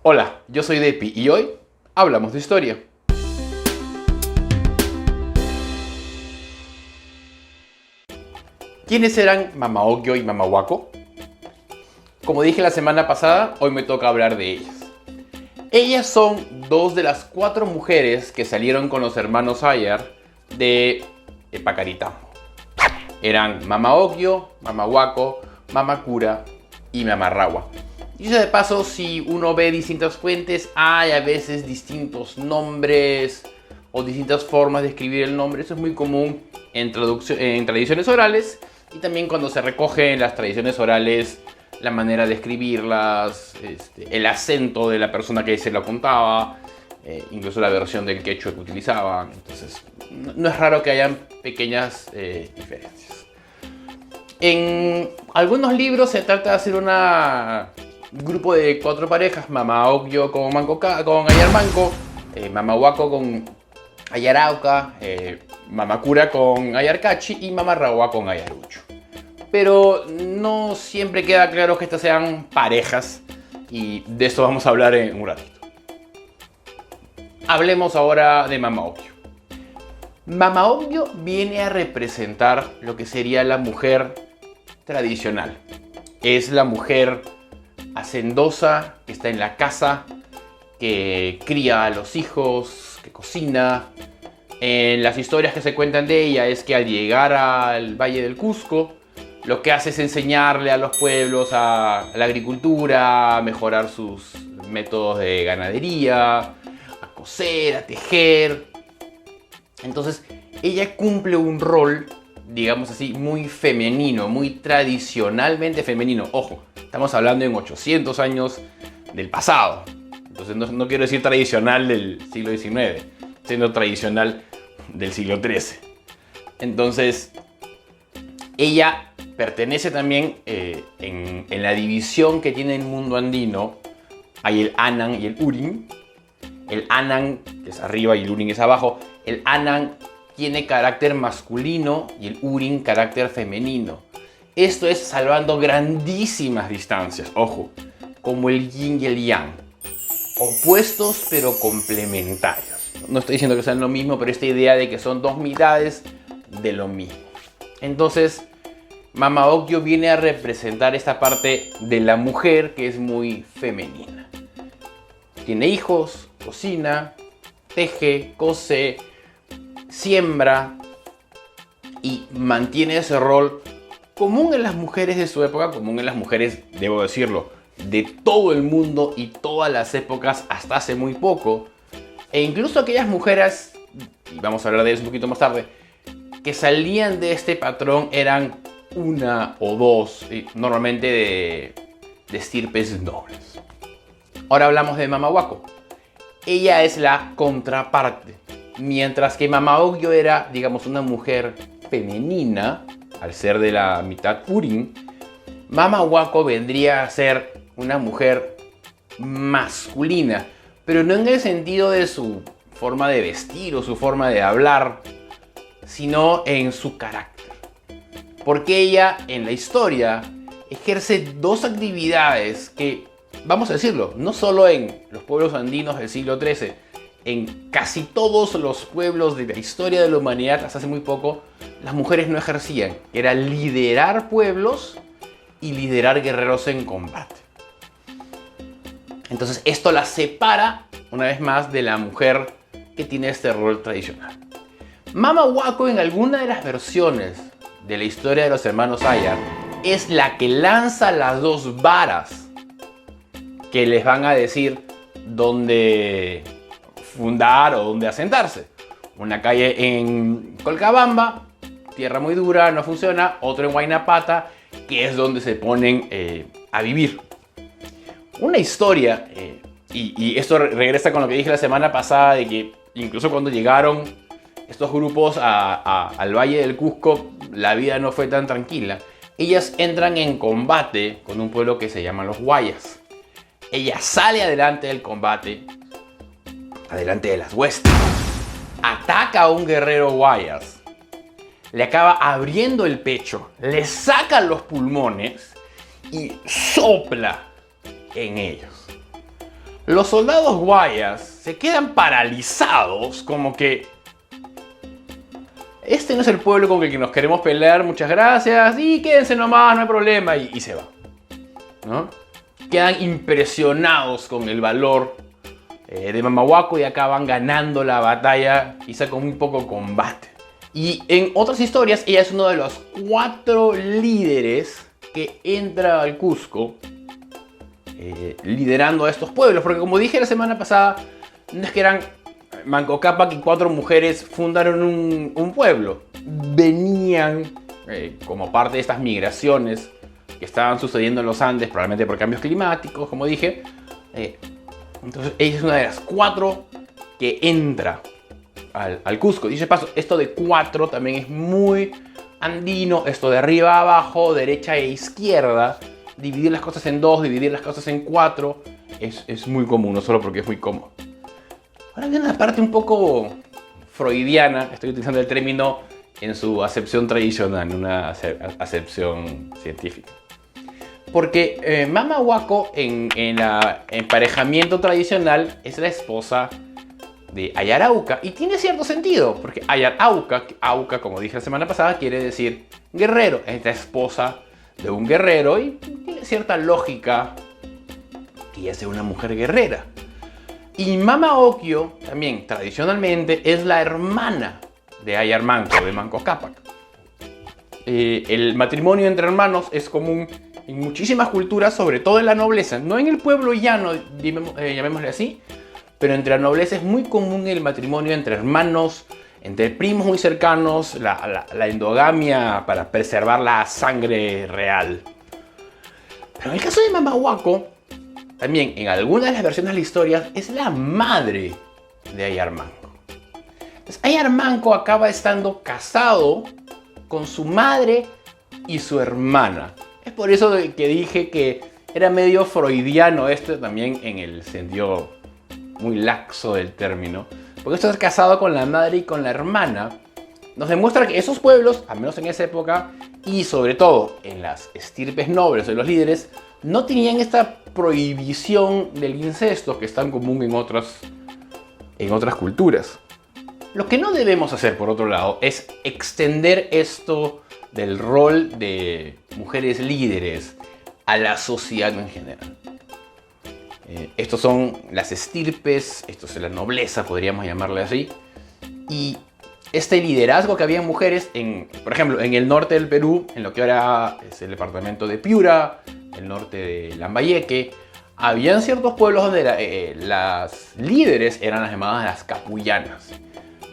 Hola, yo soy Depi y hoy hablamos de historia. ¿Quiénes eran Mama Ocllo y Mama Huaco? Como dije la semana pasada, hoy me toca hablar de ellas. Ellas son dos de las 4 mujeres que salieron con los hermanos Ayar de Epacaritambo. Eran Mama Ocllo, Mama Huaco, Mama Cura y Mama Rawa. Y de paso, si uno ve distintas fuentes, hay a veces distintos nombres o distintas formas de escribir el nombre. Eso es muy común en tradiciones orales y también cuando se recoge en las tradiciones orales la manera de escribirlas, el acento de la persona que se lo contaba, incluso la versión del quechua que utilizaban. Entonces, no es raro que hayan pequeñas diferencias. En algunos libros se trata de hacer un grupo de 4 parejas: Mama Ocllo con Ayar Manco, Mama Huaco con Ayar Auca, Mama Cura con Ayar Cachi y Mama Rawa con Ayar Ucho. Pero no siempre queda claro que estas sean parejas y de esto vamos a hablar en un ratito. Hablemos ahora de Mama Ocllo. Mama Ocllo viene a representar lo que sería la mujer tradicional. Es la mujer hacendosa, que está en la casa, que cría a los hijos, que cocina. En las historias que se cuentan de ella es que al llegar al Valle del Cusco, lo que hace es enseñarle a los pueblos a la agricultura, a mejorar sus métodos de ganadería, a coser, a tejer. Entonces, ella cumple un rol, digamos así, muy femenino, muy tradicionalmente femenino. Ojo, estamos hablando en 800 años del pasado. Entonces no quiero decir tradicional del siglo XIX, sino tradicional del siglo XIII. Entonces, ella pertenece también en la división que tiene el mundo andino. Hay el Anan y el Urin. El Anan, que es arriba, y el Urin es abajo. El Anan tiene carácter masculino y el Urin carácter femenino. Esto es salvando grandísimas distancias, ojo, como el yin y el yang. Opuestos pero complementarios. No estoy diciendo que sean lo mismo, pero esta idea de que son 2 mitades de lo mismo. Entonces, Mama Ocllo viene a representar esta parte de la mujer que es muy femenina. Tiene hijos, cocina, teje, cose, siembra y mantiene ese rol común en las mujeres de su época, común en las mujeres, debo decirlo, de todo el mundo y todas las épocas hasta hace muy poco. E incluso aquellas mujeres, y vamos a hablar de eso un poquito más tarde, que salían de este patrón eran 1 o 2, normalmente de estirpes nobles. Ahora hablamos de Mama Huaco. Ella es la contraparte. Mientras que Mama Ocllo era, digamos, una mujer femenina, al ser de la mitad Urin, Mama Huaco vendría a ser una mujer masculina, pero no en el sentido de su forma de vestir o su forma de hablar, sino en su carácter. Porque ella, en la historia, ejerce 2 actividades que, vamos a decirlo, no solo en los pueblos andinos del siglo XIII, en casi todos los pueblos de la historia de la humanidad hasta hace muy poco, las mujeres no ejercían. Era liderar pueblos y liderar guerreros en combate. Entonces esto la separa, una vez más, de la mujer que tiene este rol tradicional. Mama Huaco, en alguna de las versiones de la historia de los hermanos Ayar, es la que lanza las 2 varas que les van a decir dónde fundar o dónde asentarse. Una calle en Colcabamba, tierra muy dura, no funciona. Otro en Huaynapata, que es donde se ponen a vivir. Una historia, y esto regresa con lo que dije la semana pasada, de que incluso cuando llegaron estos grupos al Valle del Cusco, la vida no fue tan tranquila. Ellas entran en combate con un pueblo que se llama los Guayas. Ella sale adelante del combate, adelante de las huestes, ataca a un guerrero Guayas, le acaba abriendo el pecho, le saca los pulmones y sopla en ellos. los soldados guayas se quedan paralizados, como que este no es el pueblo con el que nos queremos pelear, muchas gracias, y quédense nomás, no hay problema, y se va, ¿no? Quedan impresionados con el valor de Mamahuaco y acaban ganando la batalla, quizá con muy poco combate. Y en otras historias, ella es uno de los 4 líderes que entra al Cusco liderando a estos pueblos, porque como dije la semana pasada, no es que eran Manco Cápac y 4 mujeres fundaron un pueblo. Venían como parte de estas migraciones que estaban sucediendo en los Andes, probablemente por cambios climáticos, como dije. Entonces ella es una de las 4 que entra al Cusco. Dice paso, esto de 4 también es muy andino, esto de arriba a abajo, derecha e izquierda, dividir las cosas en 2, dividir las cosas en 4, es muy común, no solo porque es muy cómodo. Ahora viene una parte un poco freudiana, estoy utilizando el término en su acepción tradicional, no una acepción científica. Porque Mamahuaco en el emparejamiento tradicional es la esposa de Ayarauca y tiene cierto sentido, porque Ayarauca, Auca, como dije la semana pasada, quiere decir guerrero, es la esposa de un guerrero y tiene cierta lógica que ella sea una mujer guerrera. Y Mama Ocllo también tradicionalmente es la hermana de Ayar Manco, de Manco Cápac. El matrimonio entre hermanos es común en muchísimas culturas, sobre todo en la nobleza, no en el pueblo llano, llamémosle así, pero entre la nobleza es muy común el matrimonio entre hermanos, entre primos muy cercanos, la endogamia para preservar la sangre real. Pero en el caso de Mamahuaco, también en algunas de las versiones de la historia, es la madre de Ayar Manco. Entonces, Ayar Manco acaba estando casado con su madre y su hermana. Es por eso que dije que era medio freudiano esto también en el sentido muy laxo del término. Porque esto de estar casado con la madre y con la hermana nos demuestra que esos pueblos, al menos en esa época, y sobre todo en las estirpes nobles de los líderes, no tenían esta prohibición del incesto que es tan común en otras culturas. Lo que no debemos hacer, por otro lado, es extender esto del rol de mujeres líderes a la sociedad en general. Estos son las estirpes, esto es la nobleza, podríamos llamarle así. Y este liderazgo que había en mujeres, por ejemplo, en el norte del Perú, en lo que ahora es el departamento de Piura, el norte de Lambayeque, habían ciertos pueblos donde las líderes eran las llamadas las capullanas.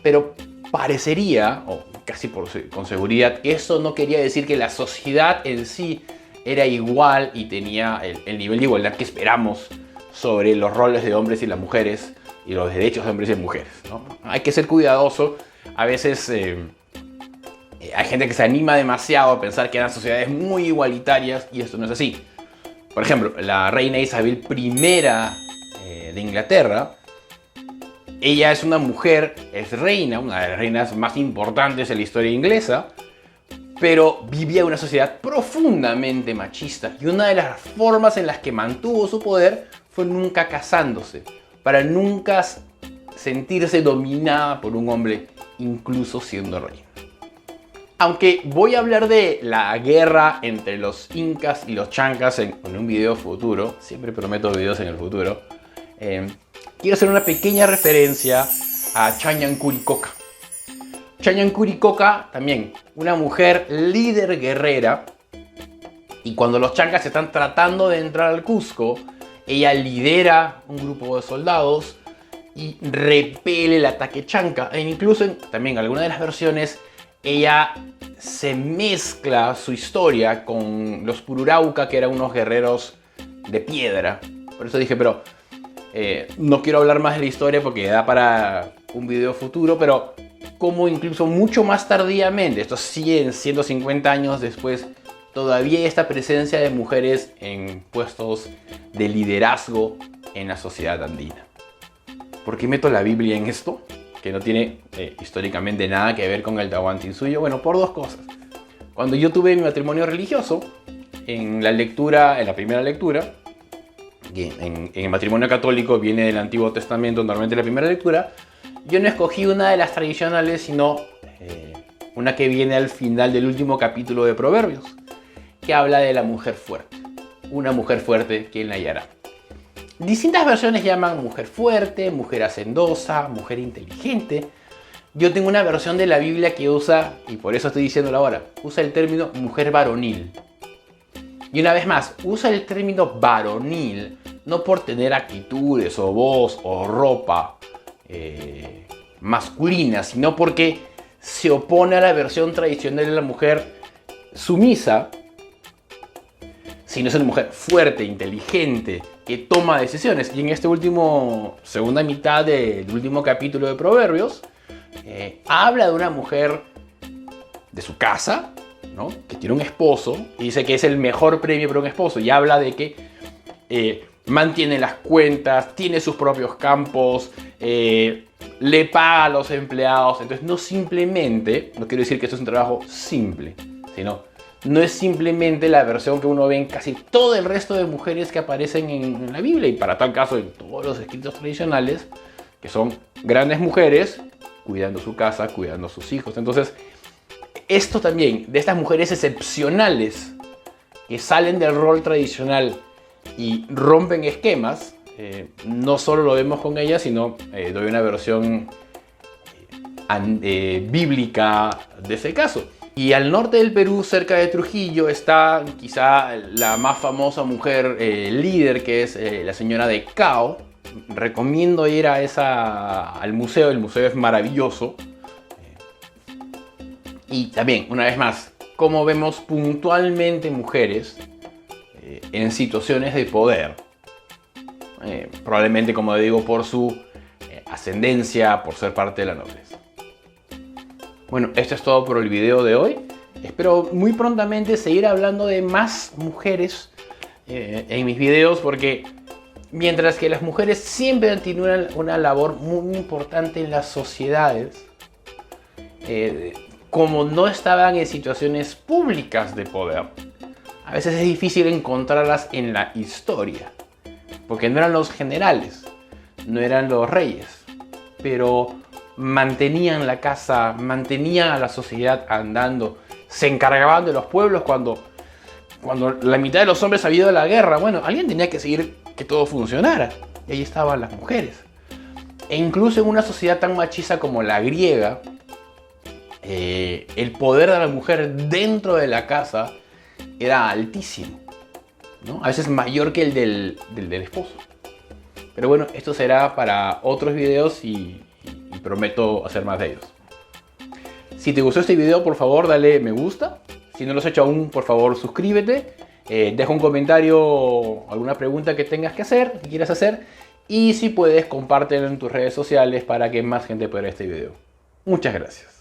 Pero parecería, o casi con seguridad, que eso no quería decir que la sociedad en sí era igual y tenía el nivel de igualdad que esperamos sobre los roles de hombres y las mujeres y los derechos de hombres y mujeres, ¿no? Hay que ser cuidadoso. A veces hay gente que se anima demasiado a pensar que eran sociedades muy igualitarias y esto no es así. Por ejemplo, la reina Isabel I de Inglaterra, ella es una mujer, es reina, una de las reinas más importantes en la historia inglesa, pero vivía en una sociedad profundamente machista y una de las formas en las que mantuvo su poder fue nunca casándose, para nunca sentirse dominada por un hombre, incluso siendo reina. Aunque voy a hablar de la guerra entre los incas y los chancas en un video futuro, siempre prometo videos en el futuro, quiero hacer una pequeña referencia a Chañancuricoca. Chañancuricoca, también una mujer líder guerrera, y cuando los chancas están tratando de entrar al Cusco, ella lidera un grupo de soldados y repele el ataque chanca. E incluso también en alguna de las versiones ella se mezcla su historia con los Pururauca, que eran unos guerreros de piedra. Por eso dije, pero no quiero hablar más de la historia porque da para un video futuro, pero como incluso mucho más tardíamente, estos 100, 150 años después, todavía hay esta presencia de mujeres en puestos de liderazgo en la sociedad andina. ¿Por qué meto la Biblia en esto? Que no tiene históricamente nada que ver con el Tahuantinsuyo. Bueno, por dos cosas. Cuando yo tuve mi matrimonio religioso, en la primera lectura, que en el matrimonio católico viene del Antiguo Testamento, normalmente la primera lectura, yo no escogí una de las tradicionales, sino una que viene al final del último capítulo de Proverbios, que habla de la mujer fuerte. Una mujer fuerte, ¿quién la hallará? Distintas versiones llaman mujer fuerte, mujer hacendosa, mujer inteligente. Yo tengo una versión de la Biblia que usa, y por eso estoy diciéndolo ahora, usa el término mujer varonil. Y una vez más, usa el término varonil no por tener actitudes o voz o ropa masculina, sino porque se opone a la versión tradicional de la mujer sumisa, sino es una mujer fuerte, inteligente, que toma decisiones. Y en esta segunda mitad del último capítulo de Proverbios, habla de una mujer de su casa, ¿no?, que tiene un esposo, y dice que es el mejor premio para un esposo, y habla de que mantiene las cuentas, tiene sus propios campos, le paga a los empleados. Entonces no quiero decir que esto es un trabajo simple, sino no es simplemente la versión que uno ve en casi todo el resto de mujeres que aparecen en la Biblia, y para tal caso en todos los escritos tradicionales, que son grandes mujeres cuidando su casa, cuidando a sus hijos. Entonces, esto también, de estas mujeres excepcionales que salen del rol tradicional y rompen esquemas, no solo lo vemos con ellas, sino doy una versión bíblica de ese caso. Y al norte del Perú, cerca de Trujillo, está quizá la más famosa mujer líder, que es la señora de Cao. Recomiendo ir al museo, el museo es maravilloso. Y también, una vez más, como vemos puntualmente mujeres en situaciones de poder. Probablemente, como digo, por su ascendencia, por ser parte de la nobleza. Bueno, esto es todo por el video de hoy. Espero muy prontamente seguir hablando de más mujeres en mis videos, porque mientras que las mujeres siempre tienen una labor muy importante en las sociedades, como no estaban en situaciones públicas de poder, a veces es difícil encontrarlas en la historia, porque no eran los generales, no eran los reyes, pero mantenían la casa, mantenían a la sociedad andando, se encargaban de los pueblos cuando la mitad de los hombres había ido a la guerra. Bueno, alguien tenía que seguir que todo funcionara, y ahí estaban las mujeres. E incluso en una sociedad tan machista como la griega, el poder de la mujer dentro de la casa era altísimo, ¿no? A veces mayor que el del esposo. Pero bueno, esto será para otros videos y prometo hacer más de ellos. Si te gustó este video, por favor dale me gusta. Si no lo has hecho aún, por favor suscríbete. Deja un comentario, alguna pregunta que tengas que hacer, que quieras hacer. Y si puedes, compártelo en tus redes sociales para que más gente pueda ver este video. Muchas gracias.